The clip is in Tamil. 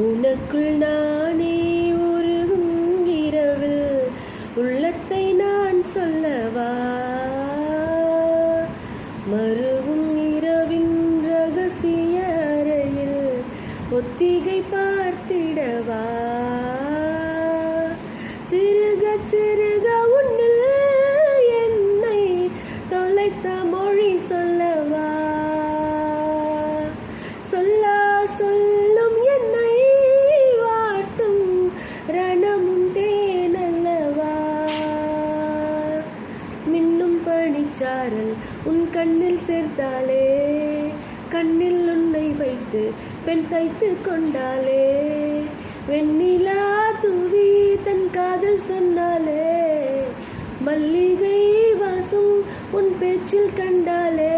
உனக்குள் நானே உருகும் இரவில் உள்ளத்தை நான் சொல்லவா, மருகும் இரவின் ரகசிய அறையில் ஒத்திகை பார்த்திடவா, சிறுக சிறுக உன்னில் என்னை தொலைத்த மொழி சொல்லவா, சொல்லா சொல்லும் என்னை வாட்டும் ரணமும் தேனல்லவா, மின்னும் பனிச்சாரல் உன் கண்ணில் சேர்த்தாலே, கண்ணில் உன்னை வைத்து பெண் தைத்து கொண்டாலே, வெண்ணிலா தூவி தன் காதல் சொன்னாலே, மல்லிகை வாசம் உன் பேச்சில் கண்டாலே,